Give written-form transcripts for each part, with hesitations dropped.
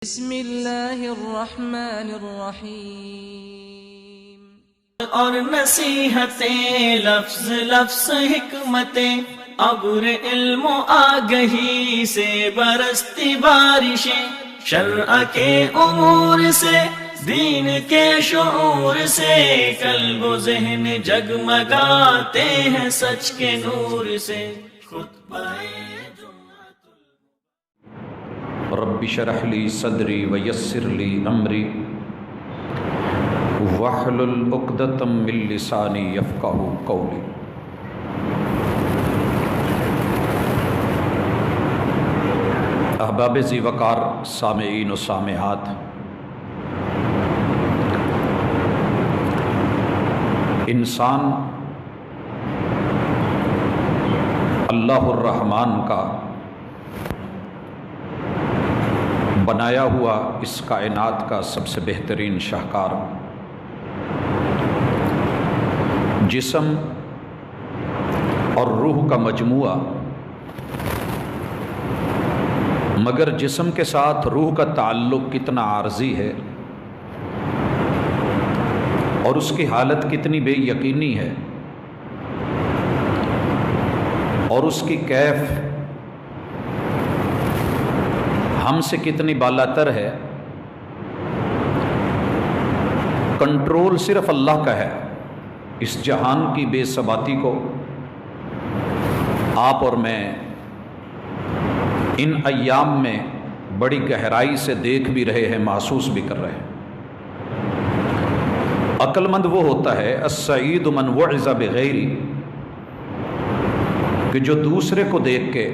بسم اللہ الرحمن الرحیم۔ اور نصیحتیں لفظ لفظ حکمتیں، ابر علم و آگہی سے برستی بارشیں، شرع کے امور سے دین کے شعور سے، قلب و ذہن جگمگاتے ہیں سچ کے نور سے۔ خطبہ رب اشرح لی صدری ویسر لی امری واحلل عقدۃ من لسانی یفقہوا قولی۔ احباب ذی وقار سامعین و سامعات، انسان اللہ الرحمن کا بنایا ہوا اس کائنات کا سب سے بہترین شاہکار، جسم اور روح کا مجموعہ، مگر جسم کے ساتھ روح کا تعلق کتنا عارضی ہے اور اس کی حالت کتنی بے یقینی ہے، اور اس کی کیف ہم سے کتنی بالاتر ہے۔ کنٹرول صرف اللہ کا ہے۔ اس جہان کی بے ثباتی کو آپ اور میں ان ایام میں بڑی گہرائی سے دیکھ بھی رہے ہیں، محسوس بھی کر رہے ہیں۔ عقل مند وہ ہوتا ہے السعید من وعظ بغیری، کہ جو دوسرے کو دیکھ کے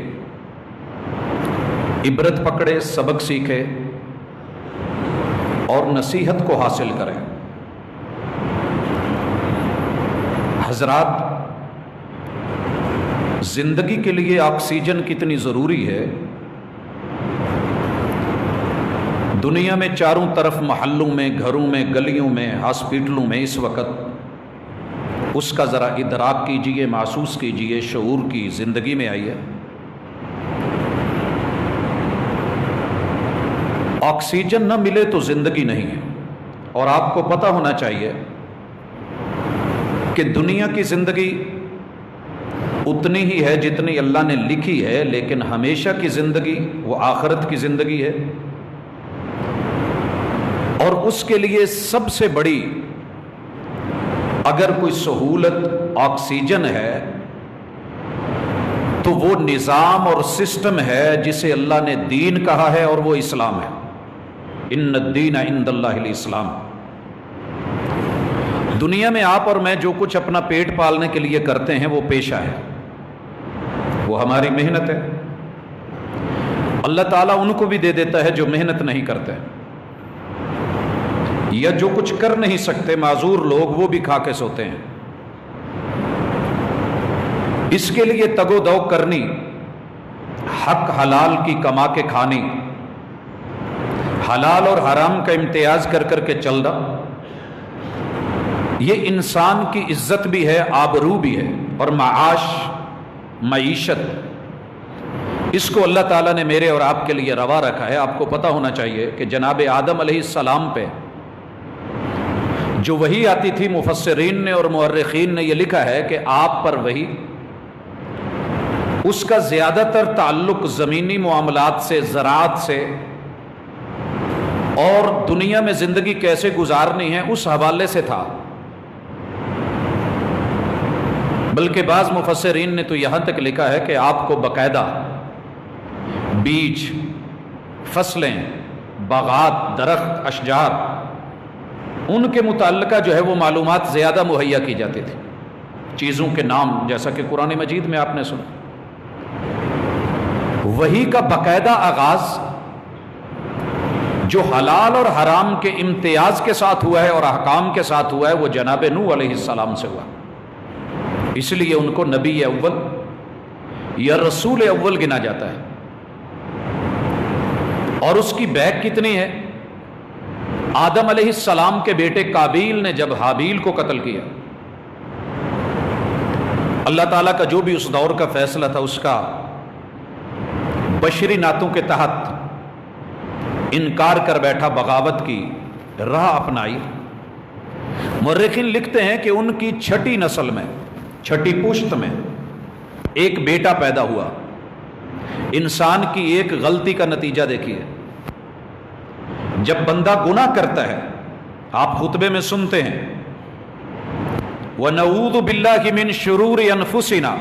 عبرت پکڑے، سبق سیکھے اور نصیحت کو حاصل کرے۔ حضرات، زندگی کے لیے آکسیجن کتنی ضروری ہے۔ دنیا میں چاروں طرف محلوں میں، گھروں میں، گلیوں میں، ہاسپٹلوں میں اس وقت اس کا ذرا ادراک کیجئے، محسوس کیجئے، شعور کی زندگی میں آئیے۔ آکسیجن نہ ملے تو زندگی نہیں ہے، اور آپ کو پتہ ہونا چاہیے کہ دنیا کی زندگی اتنی ہی ہے جتنی اللہ نے لکھی ہے، لیکن ہمیشہ کی زندگی وہ آخرت کی زندگی ہے، اور اس کے لیے سب سے بڑی اگر کوئی سہولت آکسیجن ہے تو وہ نظام اور سسٹم ہے جسے اللہ نے دین کہا ہے، اور وہ اسلام ہے۔ ان الدین عند اللہ الاسلام۔ دنیا میں آپ اور میں جو کچھ اپنا پیٹ پالنے کے لیے کرتے ہیں وہ پیشہ ہے، وہ ہماری محنت ہے۔ اللہ تعالیٰ ان کو بھی دے دیتا ہے جو محنت نہیں کرتے، یا جو کچھ کر نہیں سکتے، معذور لوگ، وہ بھی کھا کے سوتے ہیں۔ اس کے لیے تگ و دو کرنی، حق حلال کی کما کے کھانی، حلال اور حرام کا امتیاز کر کر کے چلنا، یہ انسان کی عزت بھی ہے، آبرو بھی ہے، اور معاش، معیشت، اس کو اللہ تعالیٰ نے میرے اور آپ کے لیے روا رکھا ہے۔ آپ کو پتہ ہونا چاہیے کہ جناب آدم علیہ السلام پہ جو وحی آتی تھی، مفسرین نے اور مورخین نے یہ لکھا ہے کہ آپ پر وحی، اس کا زیادہ تر تعلق زمینی معاملات سے، زراعت سے، اور دنیا میں زندگی کیسے گزارنی ہے اس حوالے سے تھا۔ بلکہ بعض مفسرین نے تو یہاں تک لکھا ہے کہ آپ کو باقاعدہ بیج، فصلیں، باغات، درخت، اشجار، ان کے متعلقہ جو ہے وہ معلومات زیادہ مہیا کی جاتی تھی، چیزوں کے نام، جیسا کہ قرآن مجید میں آپ نے سنا۔ وحی کا باقاعدہ آغاز جو حلال اور حرام کے امتیاز کے ساتھ ہوا ہے اور احکام کے ساتھ ہوا ہے، وہ جناب نوح علیہ السلام سے ہوا۔ اس لیے ان کو نبی اول یا رسول اول گنا جاتا ہے۔ اور اس کی بیک کتنی ہے؟ آدم علیہ السلام کے بیٹے قابیل نے جب حابیل کو قتل کیا، اللہ تعالیٰ کا جو بھی اس دور کا فیصلہ تھا، اس کا بشری نعتوں کے تحت انکار کر بیٹھا، بغاوت کی راہ اپنائی۔ مورخین لکھتے ہیں کہ ان کی چھٹی نسل میں، چھٹی پشت میں ایک بیٹا پیدا ہوا۔ انسان کی ایک غلطی کا نتیجہ دیکھیے، جب بندہ گناہ کرتا ہے، آپ خطبے میں سنتے ہیں وَنَعُوذُ بِاللَّهِ مِن شُرُورِ أَنفُسِنَا،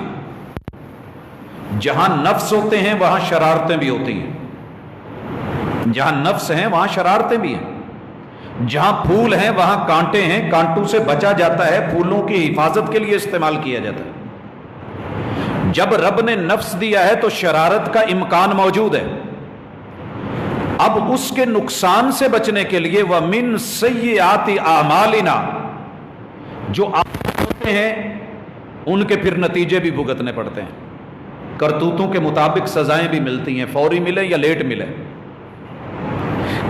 جہاں نفس ہوتے ہیں وہاں شرارتیں بھی ہوتی ہیں، جہاں نفس ہیں وہاں شرارتیں بھی ہیں، جہاں پھول ہیں وہاں کانٹے ہیں، کانٹوں سے بچا جاتا ہے، پھولوں کی حفاظت کے لیے استعمال کیا جاتا ہے۔ جب رب نے نفس دیا ہے تو شرارت کا امکان موجود ہے۔ اب اس کے نقصان سے بچنے کے لیے وَمِن سَيِّئَاتِ أَعْمَالِنَا، جو ہوتے ہیں ان کے پھر نتیجے بھی بھگتنے پڑتے ہیں، کرتوتوں کے مطابق سزائیں بھی ملتی ہیں، فوری ملے یا لیٹ ملے۔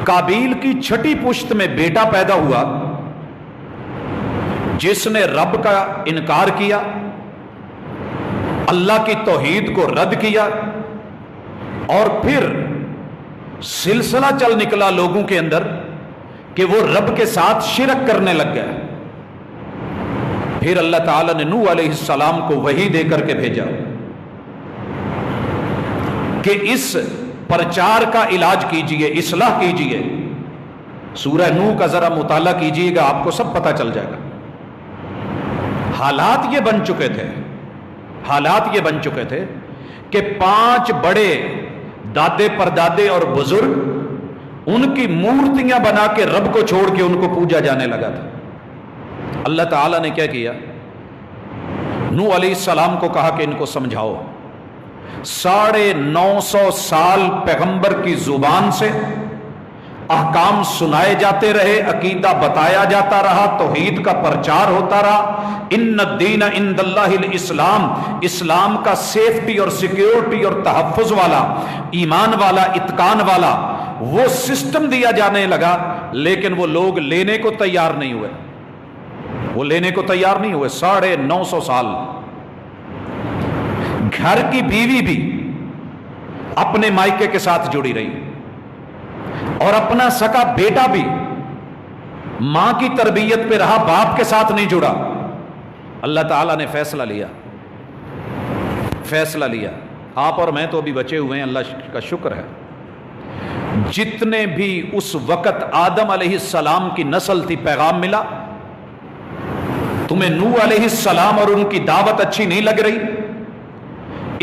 قابیل کی چھٹی پشت میں بیٹا پیدا ہوا جس نے رب کا انکار کیا، اللہ کی توحید کو رد کیا، اور پھر سلسلہ چل نکلا لوگوں کے اندر کہ وہ رب کے ساتھ شرک کرنے لگ گئے۔ پھر اللہ تعالیٰ نے نوح علیہ السلام کو وحی دے کر کے بھیجا کہ اس پرچار کا علاج کیجئے، اصلاح کیجئے۔ سورہ نوح کا ذرا مطالعہ کیجئے گا، آپ کو سب پتہ چل جائے گا۔ حالات یہ بن چکے تھے، حالات یہ بن چکے تھے کہ 5 بڑے دادے پردادے اور بزرگ ان کی مورتیاں بنا کے رب کو چھوڑ کے ان کو پوجا جانے لگا تھا۔ اللہ تعالیٰ نے کیا کیا؟ نوح علیہ السلام کو کہا کہ ان کو سمجھاؤ۔ 950 سال پیغمبر کی زبان سے احکام سنائے جاتے رہے، عقیدہ بتایا جاتا رہا، توحید کا پرچار ہوتا رہا۔ ان الدین عند اللہ الاسلام، اسلام کا سیفٹی اور سیکیورٹی اور تحفظ والا، ایمان والا، اتقان والا وہ سسٹم دیا جانے لگا، لیکن وہ لوگ لینے کو تیار نہیں ہوئے، وہ لینے کو تیار نہیں ہوئے۔ 950 سال گھر کی بیوی بھی اپنے مائکے کے ساتھ جڑی رہی، اور اپنا سکا بیٹا بھی ماں کی تربیت پہ رہا، باپ کے ساتھ نہیں جڑا۔ اللہ تعالیٰ نے فیصلہ لیا۔ آپ اور میں تو ابھی بچے ہوئے ہیں، اللہ کا شکر ہے۔ جتنے بھی اس وقت آدم علیہ السلام کی نسل تھی، پیغام ملا، تمہیں نوح علیہ السلام اور ان کی دعوت اچھی نہیں لگ رہی،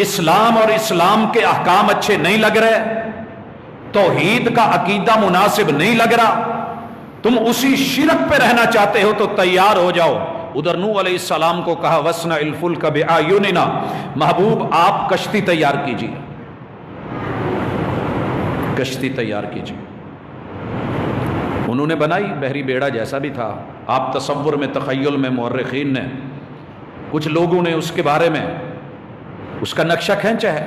اسلام اور اسلام کے احکام اچھے نہیں لگ رہے، توحید کا عقیدہ مناسب نہیں لگ رہا، تم اسی شرک پہ رہنا چاہتے ہو تو تیار ہو جاؤ۔ ادھر نوح علیہ السلام کو کہا وَاصْنَعِ الْفُلْكَ بِأَعْيُنِنَا، محبوب آپ کشتی تیار کیجیے، کشتی تیار کیجیے۔ انہوں نے بنائی، بحری بیڑا جیسا بھی تھا، آپ تصور میں، تخیل میں، مورخین نے، کچھ لوگوں نے اس کے بارے میں اس کا نقشہ کھینچا ہے۔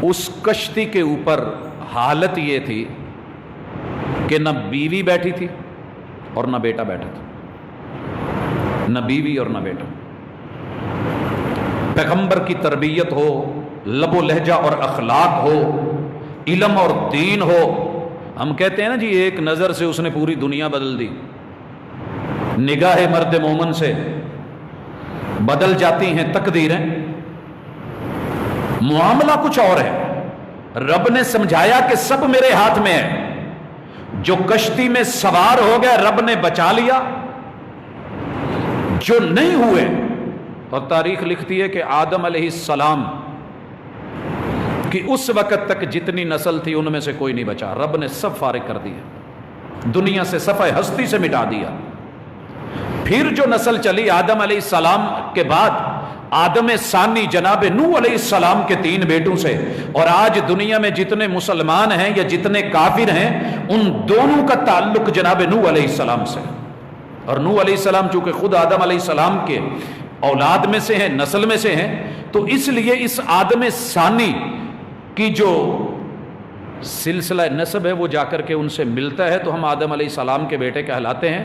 اس کشتی کے اوپر حالت یہ تھی کہ نہ بیوی بیٹھی تھی اور نہ بیٹا بیٹھا تھا، نہ بیوی اور نہ بیٹا۔ پیغمبر کی تربیت ہو، لب و لہجہ اور اخلاق ہو، علم اور دین ہو۔ ہم کہتے ہیں نا جی ایک نظر سے اس نے پوری دنیا بدل دی، نگاہ مرد مومن سے بدل جاتی ہیں تقدیریں۔ معاملہ کچھ اور ہے۔ رب نے سمجھایا کہ سب میرے ہاتھ میں ہے، جو کشتی میں سوار ہو گئے رب نے بچا لیا، جو نہیں ہوئے، اور تاریخ لکھتی ہے کہ آدم علیہ السلام کہ اس وقت تک جتنی نسل تھی ان میں سے کوئی نہیں بچا، رب نے سب فارغ کر دیا، دنیا سے صفحہ ہستی سے مٹا دیا۔ پھر جو نسل چلی آدم علیہ السلام کے بعد، آدم ثانی جناب نوح علیہ السلام کے 3 بیٹوں سے، اور آج دنیا میں جتنے مسلمان ہیں یا جتنے کافر ہیں ان دونوں کا تعلق جناب نوح علیہ السلام سے۔ اور نوح علیہ السلام چونکہ خود آدم علیہ السلام کے اولاد میں سے ہیں، نسل میں سے ہیں، تو اس لیے اس آدم ثانی کی جو سلسلہ نسب ہے وہ جا کر کے ان سے ملتا ہے، تو ہم آدم علیہ السلام کے بیٹے کہلاتے ہیں۔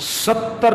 70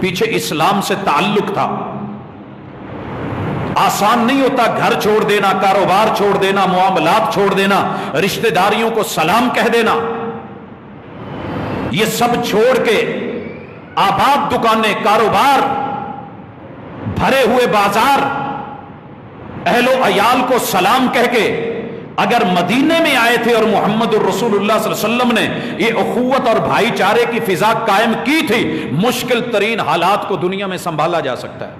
پیچھے اسلام سے تعلق تھا. آسان نہیں ہوتا گھر چھوڑ دینا, کاروبار چھوڑ دینا, معاملات چھوڑ دینا, رشتہ داریوں کو سلام کہہ دینا. یہ سب چھوڑ کے آباد دکانیں, کاروبار, بھرے ہوئے بازار, اہل و عیال کو سلام کہہ کے اگر مدینے میں آئے تھے اور محمد الرسول اللہ صلی اللہ علیہ وسلم نے یہ اخوت اور بھائی چارے کی فضا قائم کی تھی, مشکل ترین حالات کو دنیا میں سنبھالا جا سکتا ہے,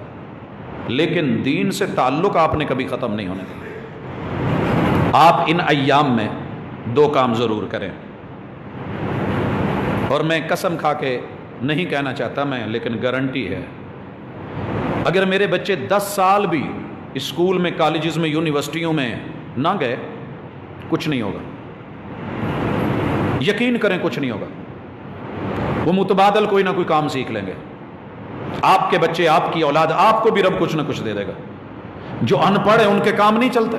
لیکن دین سے تعلق آپ نے کبھی ختم نہیں ہونے دیا. آپ ان ایام میں دو کام ضرور کریں, اور میں قسم کھا کے نہیں کہنا چاہتا میں, لیکن گارنٹی ہے, اگر میرے بچے 10 سال بھی اسکول میں, کالجز میں, یونیورسٹیوں میں نہ گئے, کچھ نہیں ہوگا. یقین کریں کچھ نہیں ہوگا. وہ متبادل کوئی نہ کوئی کام سیکھ لیں گے. آپ کے بچے, آپ کی اولاد, آپ کو بھی رب کچھ نہ کچھ دے دے گا. جو ان پڑھ ہیں ان کے کام نہیں چلتے,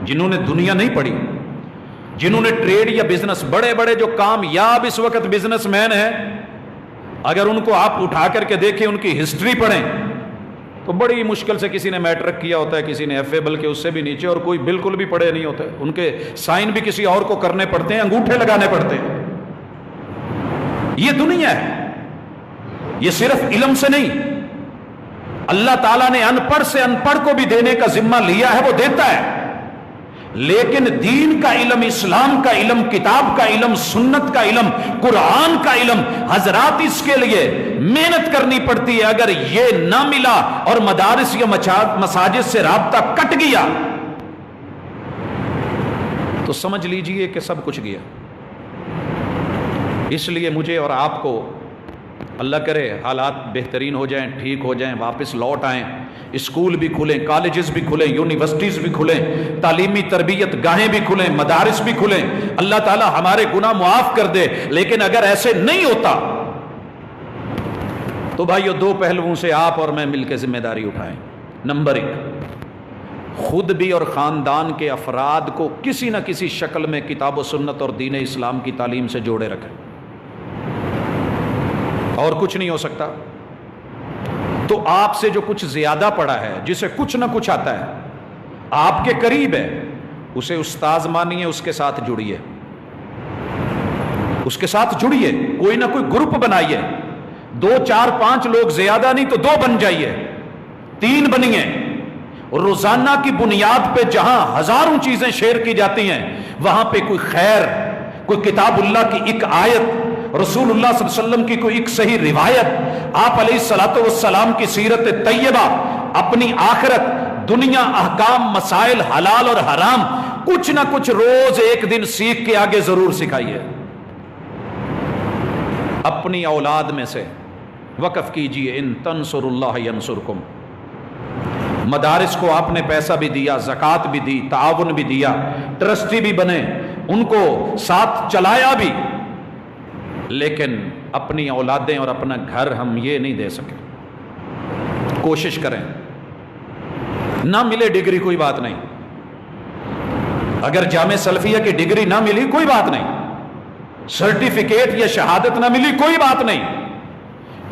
جنہوں نے دنیا نہیں پڑھی, جنہوں نے ٹریڈ یا بزنس, بڑے بڑے جو کامیاب اس وقت بزنس مین ہیں, اگر ان کو آپ اٹھا کر کے دیکھیں, ان کی ہسٹری پڑھیں, تو بڑی مشکل سے کسی نے میٹرک کیا ہوتا ہے, کسی نے ایف اے, بلکہ اس سے بھی نیچے, اور کوئی بالکل بھی پڑھے نہیں ہوتے. ان کے سائن بھی کسی اور کو کرنے پڑتے ہیں, انگوٹھے لگانے پڑتے ہیں. یہ دنیا ہے, یہ صرف علم سے نہیں, اللہ تعالیٰ نے ان پڑھ سے ان پڑھ کو بھی دینے کا ذمہ لیا ہے, وہ دیتا ہے. لیکن دین کا علم, اسلام کا علم, کتاب کا علم, سنت کا علم, قرآن کا علم, حضرات اس کے لیے محنت کرنی پڑتی ہے. اگر یہ نہ ملا اور مدارس یا مساجد سے رابطہ کٹ گیا تو سمجھ لیجئے کہ سب کچھ گیا. اس لیے مجھے اور آپ کو, اللہ کرے حالات بہترین ہو جائیں, ٹھیک ہو جائیں, واپس لوٹ آئیں, اسکول بھی کھلیں, کالجز بھی کھلیں, یونیورسٹیز بھی کھلیں, تعلیمی تربیت گاہیں بھی کھلیں, مدارس بھی کھلیں, اللہ تعالی ہمارے گناہ معاف کر دے. لیکن اگر ایسے نہیں ہوتا تو بھائیو, دو پہلوؤں سے آپ اور میں مل کے ذمہ داری اٹھائیں. نمبر 1, خود بھی اور خاندان کے افراد کو کسی نہ کسی شکل میں کتاب و سنت اور دین اسلام کی تعلیم سے جوڑے رکھیں, اور کچھ نہیں ہو سکتا. تو آپ سے جو کچھ زیادہ پڑھا ہے, جسے کچھ نہ کچھ آتا ہے, آپ کے قریب ہے, اسے استاذ مانیے, اس کے ساتھ جڑیے, اس کے ساتھ جڑیے, کوئی نہ کوئی گروپ بنائیے. 2 4 5 لوگ, زیادہ نہیں تو 2 بن جائیے, 3 بنیے. روزانہ کی بنیاد پہ جہاں ہزاروں چیزیں شیئر کی جاتی ہیں, وہاں پہ کوئی خیر, کوئی کتاب اللہ کی ایک آیت, رسول اللہ صلی اللہ علیہ وسلم کی کوئی ایک صحیح روایت, آپ علیہ الصلوۃ والسلام کی سیرت طیبہ, اپنی آخرت, دنیا, احکام, مسائل, حلال اور حرام, کچھ نہ کچھ روز ایک دن سیکھ کے آگے ضرور سکھائیے. اپنی اولاد میں سے وقف کیجئے, ان تنصروا اللہ ینصرکم. مدارس کو آپ نے پیسہ بھی دیا, زکوٰۃ بھی دی, تعاون بھی دیا, ٹرسٹی بھی بنے, ان کو ساتھ چلایا بھی, لیکن اپنی اولادیں اور اپنا گھر ہم یہ نہیں دے سکے. کوشش کریں, نہ ملے ڈگری کوئی بات نہیں, اگر جامع سلفیہ کی ڈگری نہ ملی کوئی بات نہیں, سرٹیفکیٹ یا شہادت نہ ملی کوئی بات نہیں,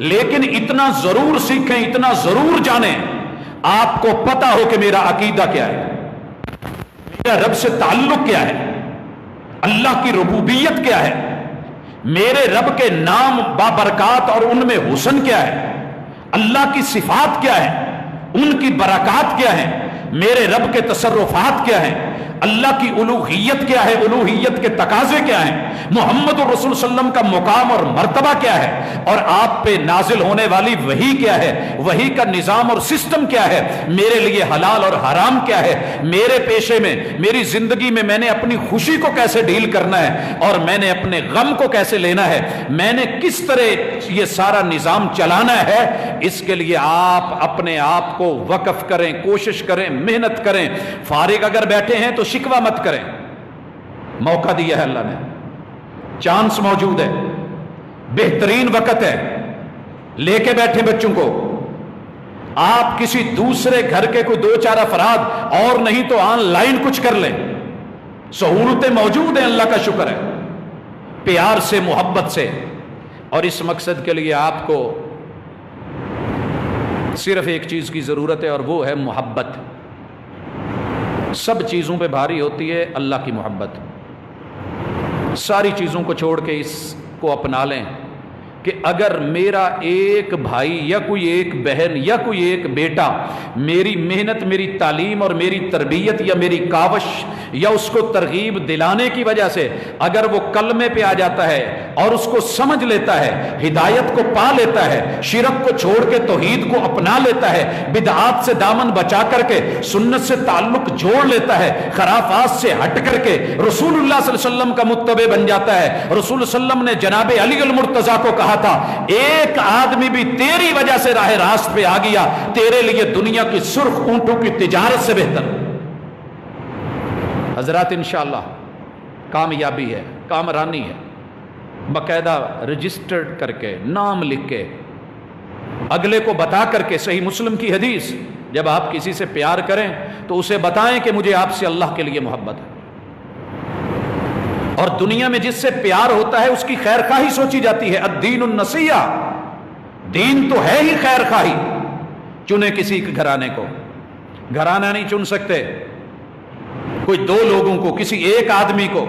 لیکن اتنا ضرور سیکھیں, اتنا ضرور جانیں, آپ کو پتا ہو کہ میرا عقیدہ کیا ہے, میرا رب سے تعلق کیا ہے, اللہ کی ربوبیت کیا ہے, میرے رب کے نام بابرکات اور ان میں حسن کیا ہے, اللہ کی صفات کیا ہے, ان کی برکات کیا ہے, میرے رب کے تصرفات کیا ہیں, اللہ کی الوہیت کیا ہے, الوہیت کے تقاضے کیا ہیں, محمد الرسول صلی اللہ علیہ وسلم کا مقام اور مرتبہ کیا ہے, اور آپ پہ نازل ہونے والی وحی کیا ہے, وحی کا نظام اور سسٹم کیا ہے, میرے لیے حلال اور حرام کیا ہے, میرے پیشے میں, میری زندگی میں میں نے اپنی خوشی کو کیسے ڈیل کرنا ہے اور میں نے اپنے غم کو کیسے لینا ہے, میں نے کس طرح یہ سارا نظام چلانا ہے. اس کے لیے آپ اپنے آپ کو وقف کریں, کوشش کریں, محنت کریں. فارغ اگر بیٹھے ہیں تو شکوہ مت کریں, موقع دیا ہے اللہ نے, چانس موجود ہے, بہترین وقت ہے, لے کے بیٹھے بچوں کو. آپ کسی دوسرے گھر کے کوئی 2 4 افراد اور نہیں تو آن لائن کچھ کر لیں, سہولتیں موجود ہیں, اللہ کا شکر ہے, پیار سے, محبت سے. اور اس مقصد کے لیے آپ کو صرف ایک چیز کی ضرورت ہے اور وہ ہے محبت. سب چیزوں پہ بھاری ہوتی ہے اللہ کی محبت. ساری چیزوں کو چھوڑ کے اس کو اپنا لیں کہ اگر میرا ایک بھائی یا کوئی ایک بہن یا کوئی ایک بیٹا میری محنت، میری تعلیم اور میری تربیت یا میری کاوش یا اس کو ترغیب دلانے کی وجہ سے اگر وہ کلمے پہ آ جاتا ہے اور اس کو سمجھ لیتا ہے، ہدایت کو پا لیتا ہے، شرک کو چھوڑ کے توحید کو اپنا لیتا ہے، بدعات سے دامن بچا کر کے سنت سے تعلق جوڑ لیتا ہے، خرافات سے ہٹ کر کے رسول اللہ صلی اللہ علیہ وسلم کا متبع بن جاتا ہے. رسول اللہ صلی اللہ علیہ وسلم نے جناب علی المرتضیٰ کو کہا تھا ایک آدمی بھی تیری وجہ سے راہ راست پہ آ گیا تیرے لیے دنیا کی سرخ اونٹوں کی تجارت سے بہتر. حضرات انشاءاللہ کامیابی ہے، کامرانی ہے، باقاعدہ رجسٹرڈ کر کے نام لکھ کے اگلے کو بتا کر کے. صحیح مسلم کی حدیث، جب آپ کسی سے پیار کریں تو اسے بتائیں کہ مجھے آپ سے اللہ کے لیے محبت ہے. اور دنیا میں جس سے پیار ہوتا ہے اس کی خیر خواہی سوچی جاتی ہے. الدین النصیحہ، دین تو ہے ہی خیر خواہی. چنے کسی کے گھرانے کو، گھرانہ نہیں چن سکتے، کوئی دو لوگوں کو، کسی ایک آدمی کو،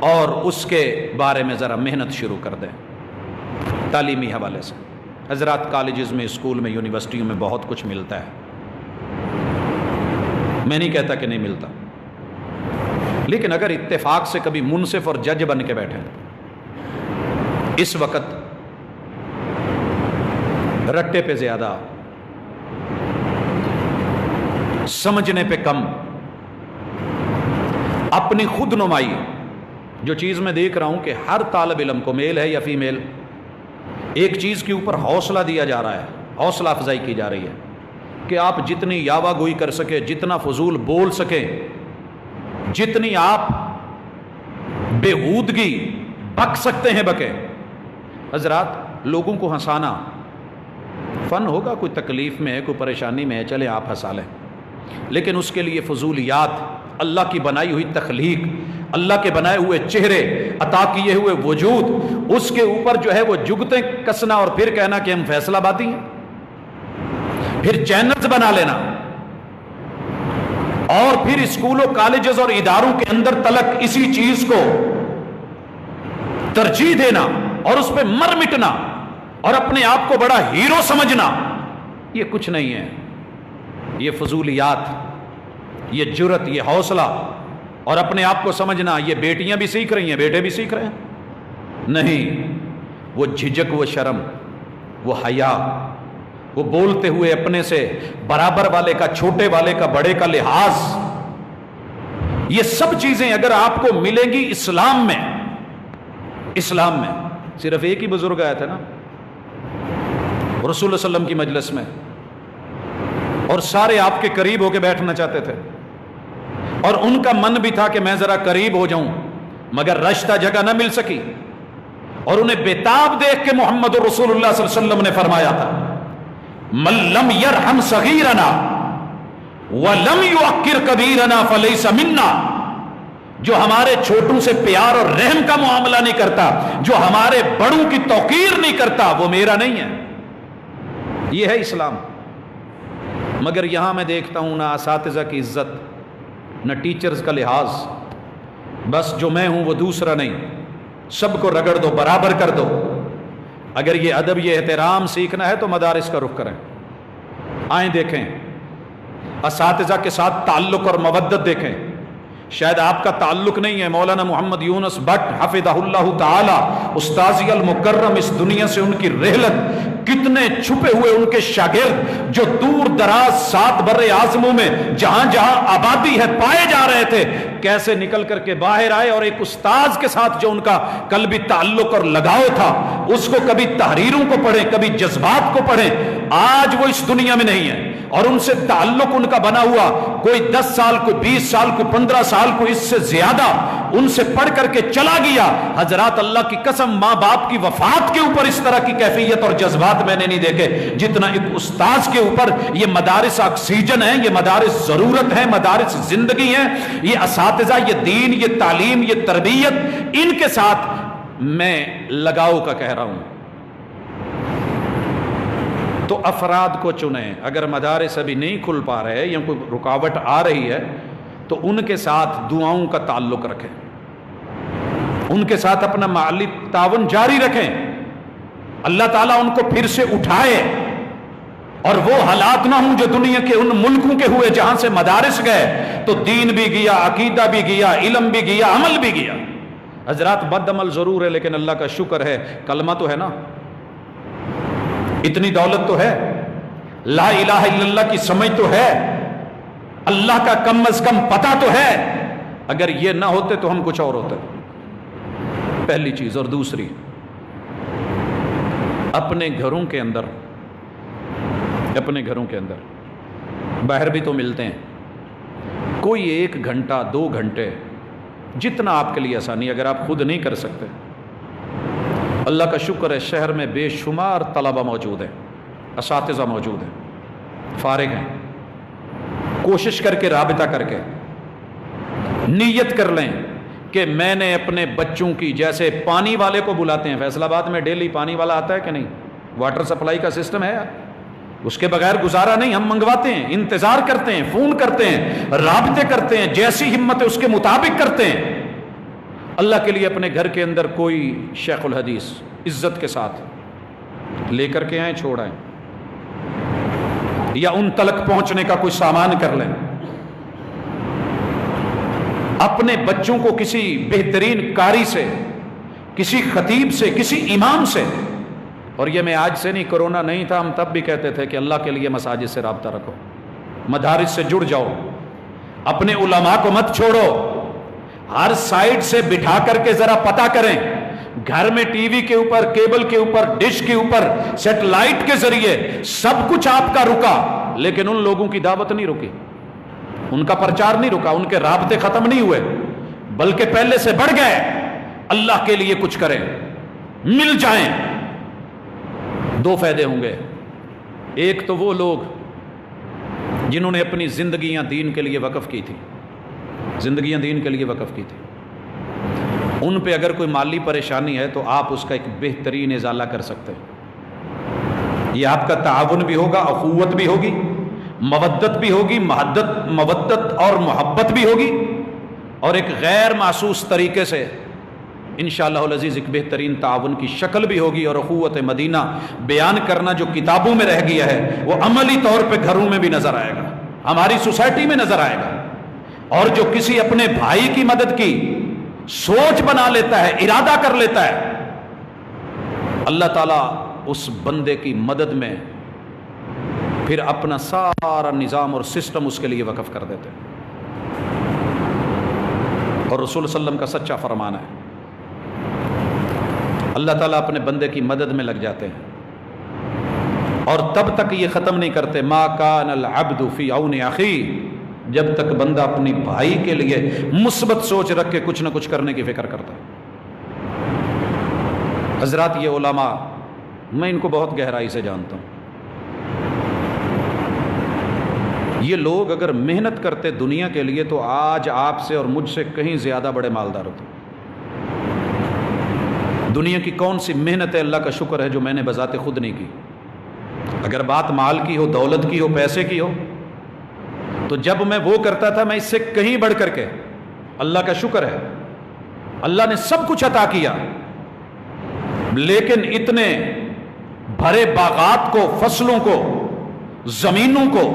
اور اس کے بارے میں ذرا محنت شروع کر دیں تعلیمی حوالے سے. حضرات کالجز میں، اسکول میں، یونیورسٹیوں میں بہت کچھ ملتا ہے، میں نہیں کہتا کہ نہیں ملتا، لیکن اگر اتفاق سے کبھی منصف اور جج بن کے بیٹھیں، اس وقت رٹے پہ زیادہ، سمجھنے پہ کم، اپنی خود نمائی. جو چیز میں دیکھ رہا ہوں کہ ہر طالب علم کو، میل ہے یا فیمیل، ایک چیز کے اوپر حوصلہ دیا جا رہا ہے، حوصلہ افزائی کی جا رہی ہے کہ آپ جتنی یاوہ گوئی کر سکے، جتنا فضول بول سکیں، جتنی آپ بےہودگی بک سکتے ہیں بکیں. حضرات لوگوں کو ہنسانا فن ہوگا، کوئی تکلیف میں ہے، کوئی پریشانی میں ہے، چلے آپ ہنسا لیں، لیکن اس کے لیے فضولیات، اللہ کی بنائی ہوئی تخلیق، اللہ کے بنائے ہوئے چہرے، عطا کیے ہوئے وجود، اس کے اوپر جو ہے وہ جگتیں کسنا اور پھر کہنا کہ ہم فیصلہ باتی ہیں، پھر چینلز بنا لینا، اور پھر اسکولوں، کالجز اور اداروں کے اندر تلک اسی چیز کو ترجیح دینا اور اس پہ مر مٹنا اور اپنے آپ کو بڑا ہیرو سمجھنا. یہ کچھ نہیں ہے، یہ فضولیات، یہ جرت، یہ حوصلہ اور اپنے آپ کو سمجھنا. یہ بیٹیاں بھی سیکھ رہی ہیں، بیٹے بھی سیکھ رہے ہیں. نہیں، وہ جھجک، وہ شرم، وہ حیا، وہ بولتے ہوئے اپنے سے برابر والے کا، چھوٹے والے کا، بڑے کا لحاظ، یہ سب چیزیں اگر آپ کو ملیں گی اسلام میں. اسلام میں صرف ایک ہی بزرگ آیا تھا نا رسول اللہ صلی اللہ علیہ وسلم کی مجلس میں، اور سارے آپ کے قریب ہو کے بیٹھنا چاہتے تھے، اور ان کا من بھی تھا کہ میں ذرا قریب ہو جاؤں، مگر رشتہ جگہ نہ مل سکی. اور انہیں بےتاب دیکھ کے محمد رسول اللہ صلی اللہ علیہ وسلم نے فرمایا تھا من لم یرحم صغیرنا ولم یوقر کبیرنا فلیس منا. جو ہمارے چھوٹوں سے پیار اور رحم کا معاملہ نہیں کرتا، جو ہمارے بڑوں کی توقیر نہیں کرتا، وہ میرا نہیں ہے. یہ ہے اسلام. مگر یہاں میں دیکھتا ہوں نہ اساتذہ کی عزت، نہ ٹیچرز کا لحاظ، بس جو میں ہوں وہ دوسرا نہیں، سب کو رگڑ دو، برابر کر دو. اگر یہ ادب، یہ احترام سیکھنا ہے تو مدارس کا رخ کریں، آئیں دیکھیں، اساتذہ کے ساتھ تعلق اور مودت دیکھیں. شاید آپ کا تعلق نہیں ہے، مولانا محمد یونس بٹ حفظہ اللہ تعالی، استاذی المکرم، اس دنیا سے ان کی رحلت، کتنے چھپے ہوئے ان کے شاگرد جو دور دراز 7 بر اعظموں میں جہاں جہاں آبادی ہے پائے جا رہے تھے، کیسے نکل کر کے باہر آئے، اور ایک استاذ کے ساتھ جو ان کا قلبی تعلق اور لگاؤ تھا، اس کو کبھی تحریروں کو پڑھیں، کبھی جذبات کو پڑھیں. آج وہ اس دنیا میں نہیں ہے، اور ان سے تعلق ان کا بنا ہوا، کوئی 10 سال، کوئی 20 سال، کوئی 15 سال، کوئی اس سے زیادہ ان سے پڑھ کر کے چلا گیا. حضرات اللہ کی قسم، ماں باپ کی وفات کے اوپر اس طرح کی کیفیت اور جذبات میں نے نہیں دیکھے جتنا ایک استاذ کے اوپر. یہ مدارس آکسیجن ہیں، یہ مدارس ضرورت ہیں، مدارس زندگی ہیں. یہ اساتذہ، یہ دین، یہ تعلیم، یہ تربیت، ان کے ساتھ میں لگاؤ کا کہہ رہا ہوں. تو افراد کو چنیں. اگر مدارس ابھی نہیں کھل پا رہے یا کوئی رکاوٹ آ رہی ہے تو ان کے ساتھ دعاؤں کا تعلق رکھیں, ان کے ساتھ اپنا مالی تعاون جاری رکھیں. اللہ تعالیٰ ان کو پھر سے اٹھائے اور وہ حالات نہ ہوں جو دنیا کے ان ملکوں کے ہوئے جہاں سے مدارس گئے تو دین بھی گیا, عقیدہ بھی گیا, علم بھی گیا, عمل بھی گیا. حضرات بد عمل ضرور ہے لیکن اللہ کا شکر ہے کلمہ تو ہے نا, اتنی دولت تو ہے, لا الہ الا اللہ کی سمجھ تو ہے, اللہ کا کم از کم پتہ تو ہے. اگر یہ نہ ہوتے تو ہم کچھ اور ہوتے. پہلی چیز. اور دوسری, اپنے گھروں کے اندر باہر بھی تو ملتے ہیں, کوئی 1 گھنٹہ 2 گھنٹے جتنا آپ کے لیے آسانی, اگر آپ خود نہیں کر سکتے. اللہ کا شکر ہے شہر میں بے شمار طلبہ موجود ہیں, اساتذہ موجود ہیں, فارغ ہیں. کوشش کر کے, رابطہ کر کے نیت کر لیں کہ میں نے اپنے بچوں کی, جیسے پانی والے کو بلاتے ہیں, فیصل آباد میں ڈیلی پانی والا آتا ہے کہ نہیں, واٹر سپلائی کا سسٹم ہے, اس کے بغیر گزارا نہیں. ہم منگواتے ہیں, انتظار کرتے ہیں, فون کرتے ہیں, رابطے کرتے ہیں, جیسی ہمت ہے اس کے مطابق کرتے ہیں. اللہ کے لیے اپنے گھر کے اندر کوئی شیخ الحدیث عزت کے ساتھ لے کر کے آئیں, چھوڑ آئیں, یا ان تلک پہنچنے کا کوئی سامان کر لیں. اپنے بچوں کو کسی بہترین قاری سے, کسی خطیب سے, کسی امام سے, اور یہ میں آج سے نہیں, کرونا نہیں تھا ہم تب بھی کہتے تھے کہ اللہ کے لیے مساجد سے رابطہ رکھو, مدارس سے جڑ جاؤ, اپنے علماء کو مت چھوڑو, ہر سائڈ سے بٹھا کر کے ذرا پتہ کریں. گھر میں ٹی وی کے اوپر, کیبل کے اوپر, ڈش کے اوپر, سیٹلائٹ کے ذریعے سب کچھ آپ کا رکا, لیکن ان لوگوں کی دعوت نہیں رکی, ان کا پرچار نہیں رکا, ان کے رابطے ختم نہیں ہوئے, بلکہ پہلے سے بڑھ گئے. اللہ کے لیے کچھ کریں, مل جائیں. 2 فائدے ہوں گے. ایک تو وہ لوگ جنہوں نے اپنی زندگیاں دین کے لیے وقف کی تھی, زندگیاں دین کے لیے وقف کی تھی, ان پہ اگر کوئی مالی پریشانی ہے تو آپ اس کا ایک بہترین ازالہ کر سکتے ہیں. یہ آپ کا تعاون بھی ہوگا, اخوت بھی ہوگی, مودت بھی ہوگی, مودت اور محبت بھی ہوگی, اور ایک غیر محسوس طریقے سے انشاءاللہ العزیز ایک بہترین تعاون کی شکل بھی ہوگی. اور اخوت مدینہ بیان کرنا جو کتابوں میں رہ گیا ہے وہ عملی طور پہ گھروں میں بھی نظر آئے گا, ہماری سوسائٹی میں نظر آئے گا. اور جو کسی اپنے بھائی کی مدد کی سوچ بنا لیتا ہے, ارادہ کر لیتا ہے, اللہ تعالیٰ اس بندے کی مدد میں پھر اپنا سارا نظام اور سسٹم اس کے لیے وقف کر دیتے ہیں. اور رسول صلی اللہ علیہ وسلم کا سچا فرمان ہے, اللہ تعالیٰ اپنے بندے کی مدد میں لگ جاتے ہیں اور تب تک یہ ختم نہیں کرتے, ما کان العبد فی عون اخی, جب تک بندہ اپنی بھائی کے لیے مثبت سوچ رکھ کے کچھ نہ کچھ کرنے کی فکر کرتا ہے. حضرات یہ علماء میں ان کو بہت گہرائی سے جانتا ہوں. یہ لوگ اگر محنت کرتے دنیا کے لیے تو آج آپ سے اور مجھ سے کہیں زیادہ بڑے مالدار ہوتے. دنیا کی کون سی محنت ہے, اللہ کا شکر ہے, جو میں نے بذات خود نہیں کی. اگر بات مال کی ہو, دولت کی ہو, پیسے کی ہو, تو جب میں وہ کرتا تھا میں اس سے کہیں بڑھ کر کے, اللہ کا شکر ہے اللہ نے سب کچھ عطا کیا, لیکن اتنے بھرے باغات کو, فصلوں کو, زمینوں کو,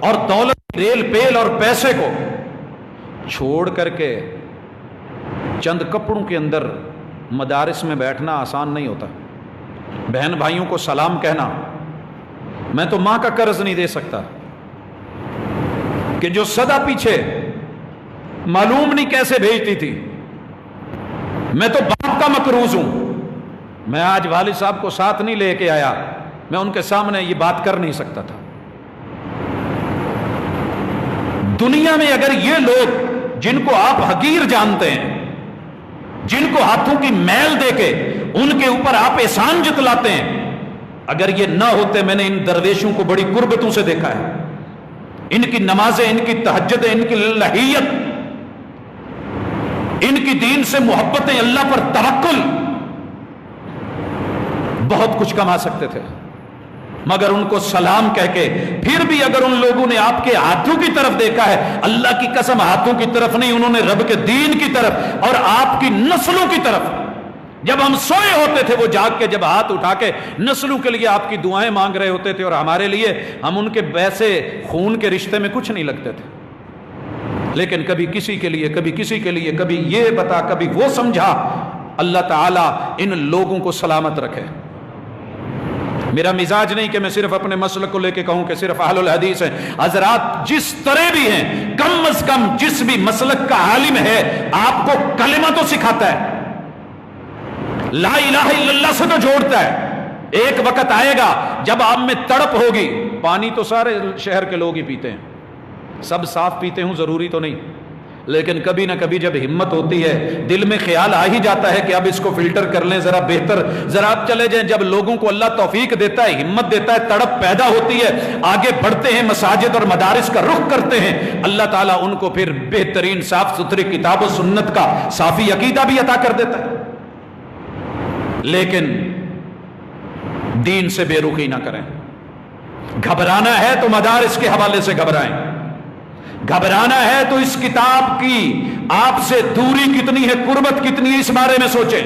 اور دولت, ریل پیل اور پیسے کو چھوڑ کر کے چند کپڑوں کے اندر مدارس میں بیٹھنا آسان نہیں ہوتا. بہن بھائیوں کو سلام کہنا, میں تو ماں کا قرض نہیں دے سکتا کہ جو صدا پیچھے معلوم نہیں کیسے بھیجتی تھی, میں تو باپ کا مقروض ہوں. میں آج والد صاحب کو ساتھ نہیں لے کے آیا, میں ان کے سامنے یہ بات کر نہیں سکتا تھا. دنیا میں اگر یہ لوگ جن کو آپ حقیر جانتے ہیں, جن کو ہاتھوں کی میل دے کے ان کے اوپر آپ احسان جتلاتے ہیں, اگر یہ نہ ہوتے, میں نے ان درویشوں کو بڑی قربتوں سے دیکھا ہے, ان کی نمازیں, ان کی تہجدیں, ان کی للہیت, ان کی دین سے محبتیں, اللہ پر توکل, بہت کچھ کما سکتے تھے. مگر ان کو سلام کہہ کے. پھر بھی اگر ان لوگوں نے آپ کے ہاتھوں کی طرف دیکھا ہے، اللہ کی قسم ہاتھوں کی طرف نہیں، انہوں نے رب کے دین کی طرف اور آپ کی نسلوں کی طرف. جب ہم سوئے ہوتے تھے وہ جاگ کے جب ہاتھ اٹھا کے نسلوں کے لیے آپ کی دعائیں مانگ رہے ہوتے تھے، اور ہمارے لیے ہم ان کے ویسے خون کے رشتے میں کچھ نہیں لگتے تھے، لیکن کبھی کسی کے لیے، کبھی کسی کے لیے، کبھی یہ بتا کبھی وہ سمجھا. اللہ تعالیٰ ان لوگوں کو سلامت رکھے. میرا مزاج نہیں کہ میں صرف اپنے مسلک کو لے کے کہوں کہ صرف اہل الحدیث ہیں. حضرات جس طرح بھی ہیں، کم از کم جس بھی مسلک کا عالم ہے آپ کو کلمہ تو سکھاتا ہے، لا الہ الا اللہ سے تو جوڑتا ہے. ایک وقت آئے گا جب آپ میں تڑپ ہوگی. پانی تو سارے شہر کے لوگ ہی پیتے ہیں، سب صاف پیتے ہوں ضروری تو نہیں، لیکن کبھی نہ کبھی جب ہمت ہوتی ہے، دل میں خیال آ ہی جاتا ہے کہ اب اس کو فلٹر کر لیں ذرا بہتر. ذرا آپ چلے جائیں، جب لوگوں کو اللہ توفیق دیتا ہے، ہمت دیتا ہے، تڑپ پیدا ہوتی ہے، آگے بڑھتے ہیں، مساجد اور مدارس کا رخ کرتے ہیں، اللہ تعالیٰ ان کو پھر بہترین صاف ستھری کتاب و سنت کا صافی عقیدہ بھی عطا کر دیتا ہے. لیکن دین سے بے رخی نہ کریں. گھبرانا ہے تو مدارس کے حوالے سے گھبرائیں، گھبرانا ہے تو اس کتاب کی آپ سے دوری کتنی ہے، قربت کتنی ہے، اس بارے میں سوچیں.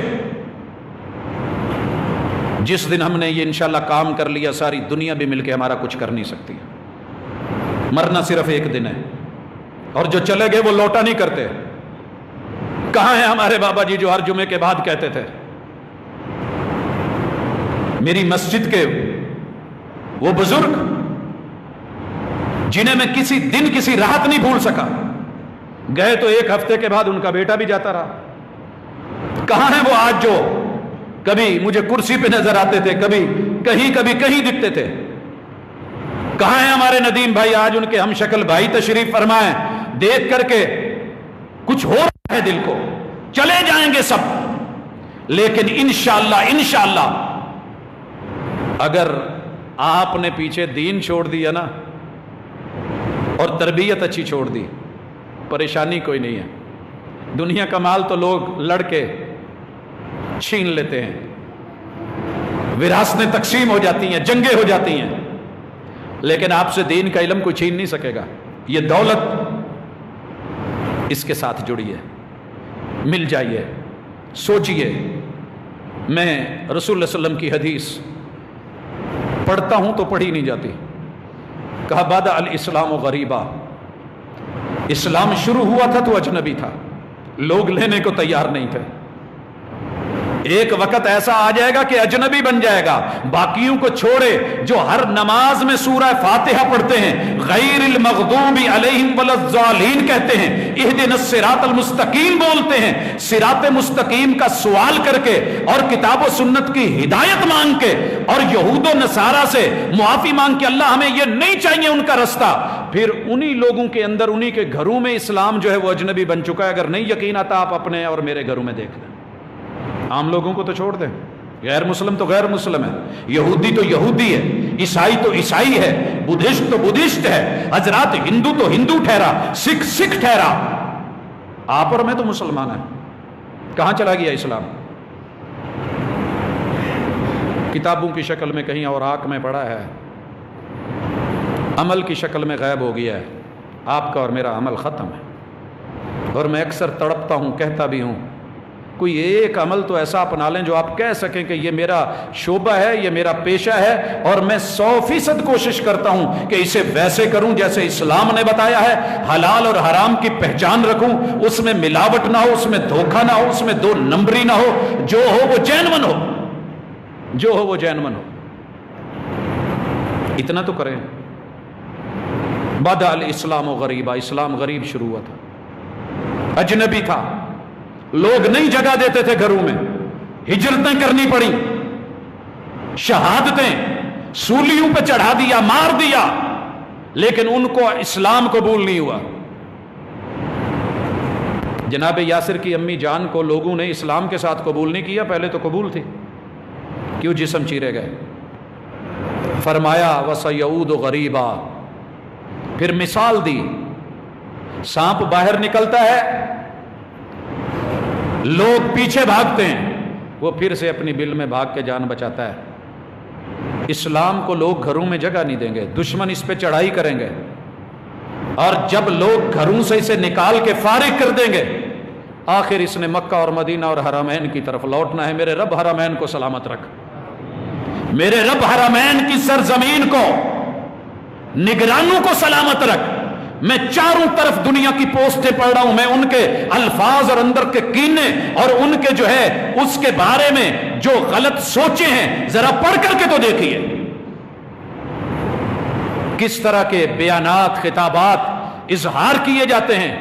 جس دن ہم نے یہ انشاءاللہ کام کر لیا، ساری دنیا بھی مل کے ہمارا کچھ کر نہیں سکتی. مرنا صرف ایک دن ہے، اور جو چلے گئے وہ لوٹا نہیں کرتے. کہاں ہیں ہمارے بابا جی جو ہر جمعے کے بعد کہتے تھے؟ میری مسجد کے وہ بزرگ جنہیں میں کسی دن کسی رات نہیں بھول سکا، گئے تو ایک ہفتے کے بعد ان کا بیٹا بھی جاتا رہا. کہاں ہیں وہ آج جو کبھی مجھے کرسی پہ نظر آتے تھے، کبھی کہیں دکھتے تھے؟ کہاں ہیں ہمارے ندیم بھائی؟ آج ان کے ہم شکل بھائی تشریف فرمائیں. دیکھ کر کے کچھ ہو رہا ہے دل کو. چلے جائیں گے سب، لیکن انشاءاللہ اگر آپ نے پیچھے دین چھوڑ دیا نا اور تربیت اچھی چھوڑ دی، پریشانی کوئی نہیں ہے. دنیا کا مال تو لوگ لڑکے چھین لیتے ہیں، وراثتیں تقسیم ہو جاتی ہیں، جنگیں ہو جاتی ہیں، لیکن آپ سے دین کا علم کوئی چھین نہیں سکے گا. یہ دولت اس کے ساتھ جڑی ہے. مل جائیے، سوچئے. میں رسول اللہ صلی اللہ علیہ وسلم کی حدیث پڑھتا ہوں تو پڑھی نہیں جاتی. کہا بدأ الاسلام غریبا، اسلام شروع ہوا تھا تو اجنبی تھا، لوگ لینے کو تیار نہیں تھے. ایک وقت ایسا آ جائے گا کہ اجنبی بن جائے گا. باقیوں کو چھوڑے جو ہر نماز میں سورہ فاتحہ پڑھتے ہیں، غیر المغضوب علیہم ولا الضالین کہتے ہیں، اہدنا الصراط المستقیم بولتے ہیں، صراط مستقیم کا سوال کر کے اور کتاب و سنت کی ہدایت مانگ کے اور یہود و نصارہ سے معافی مانگ کے اللہ ہمیں یہ نہیں چاہیے ان کا رستہ. پھر انہی لوگوں کے اندر، انہی کے گھروں میں اسلام جو ہے وہ اجنبی بن چکا ہے. اگر نہیں یقین آتا آپ اپنے اور میرے گھروں میں دیکھ لیں. عام لوگوں کو تو چھوڑ دیں، غیر مسلم تو غیر مسلم ہے، یہودی تو یہودی ہے، عیسائی تو عیسائی ہے، بدھسٹ تو بدھسٹ ہے، حضرات ہندو تو ہندو ٹھہرا، سکھ ٹھہرا، آپ اور میں تو مسلمان ہیں. کہاں چلا گیا اسلام؟ کتابوں کی شکل میں کہیں اور آنکھ میں پڑا ہے، عمل کی شکل میں غائب ہو گیا ہے. آپ کا اور میرا عمل ختم ہے. اور میں اکثر تڑپتا ہوں، کہتا بھی ہوں، کوئی ایک عمل تو ایسا اپنا لیں جو آپ کہہ سکیں کہ یہ میرا شعبہ ہے، یہ میرا پیشہ ہے، اور میں 100% کوشش کرتا ہوں کہ اسے ویسے کروں جیسے اسلام نے بتایا ہے. حلال اور حرام کی پہچان رکھوں، اس میں ملاوٹ نہ ہو، اس میں دھوکہ نہ ہو، اس میں دو نمبری نہ ہو، جو ہو وہ جینون ہو، جو ہو وہ جینون ہو. اتنا تو کریں. بدأ الاسلام غریبا، اسلام غریب شروع ہوا تھا، اجنبی تھا، لوگ نہیں جگہ دیتے تھے گھروں میں، ہجرتیں کرنی پڑی، شہادتیں سولیوں پہ چڑھا دیا، مار دیا، لیکن ان کو اسلام قبول نہیں ہوا. جناب یاسر کی امی جان کو لوگوں نے اسلام کے ساتھ قبول نہیں کیا، پہلے تو قبول تھی، کیوں جسم چیرے گئے. فرمایا وَسَيَعُودُ غَرِيبًا، پھر مثال دی، سانپ باہر نکلتا ہے، لوگ پیچھے بھاگتے ہیں، وہ پھر سے اپنی بل میں بھاگ کے جان بچاتا ہے. اسلام کو لوگ گھروں میں جگہ نہیں دیں گے، دشمن اس پہ چڑھائی کریں گے، اور جب لوگ گھروں سے اسے نکال کے فارغ کر دیں گے، آخر اس نے مکہ اور مدینہ اور حرمین کی طرف لوٹنا ہے۔ میرے رب حرمین کو سلامت رکھ، میرے رب حرمین کی سرزمین کو، نگرانوں کو سلامت رکھ۔ میں چاروں طرف دنیا کی پوسٹیں پڑھ رہا ہوں، میں ان کے الفاظ اور اندر کے کینے اور ان کے جو ہے اس کے بارے میں جو غلط سوچے ہیں ذرا پڑھ کر کے تو دیکھیے، کس طرح کے بیانات، خطابات اظہار کیے جاتے ہیں۔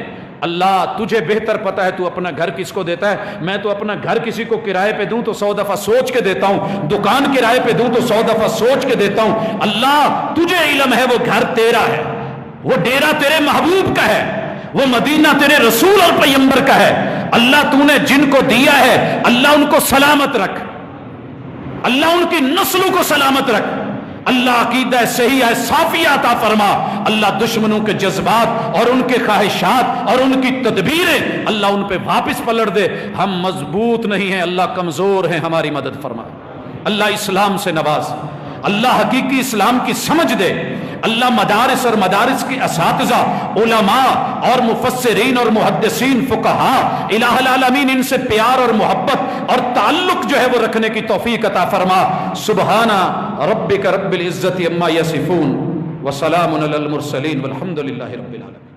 اللہ تجھے بہتر پتا ہے تو اپنا گھر کس کو دیتا ہے، میں تو اپنا گھر کسی کو کرائے پہ دوں تو 100 دفعہ سوچ کے دیتا ہوں، دکان کرائے پہ دوں تو 100 دفعہ سوچ کے دیتا ہوں۔ اللہ تجھے علم ہے وہ گھر تیرا ہے، وہ ڈیرا تیرے محبوب کا ہے، وہ مدینہ تیرے رسول اور پیغمبر کا ہے۔ اللہ تو نے جن کو دیا ہے اللہ ان کو سلامت رکھ، اللہ ان کی نسلوں کو سلامت رکھ، اللہ عقیدہ صحیح ہے صافیہ عطا فرما، اللہ دشمنوں کے جذبات اور ان کے خواہشات اور ان کی تدبیریں اللہ ان پہ واپس پلٹ دے۔ ہم مضبوط نہیں ہیں، اللہ کمزور ہیں، ہماری مدد فرما۔ اللہ اسلام سے نواز، اللہ حقیقی اسلام کی سمجھ دے، اللہ مدارس اور مدارس کی اساتذہ، علماء اور مفسرین اور محدثین، فقہاء، الہ العالمین ان سے پیار اور محبت اور تعلق جو ہے وہ رکھنے کی توفیق عطا فرما۔ سبحان ربک رب العزت عما یصفون وسلام علی المرسلین والحمد للہ رب العالمین۔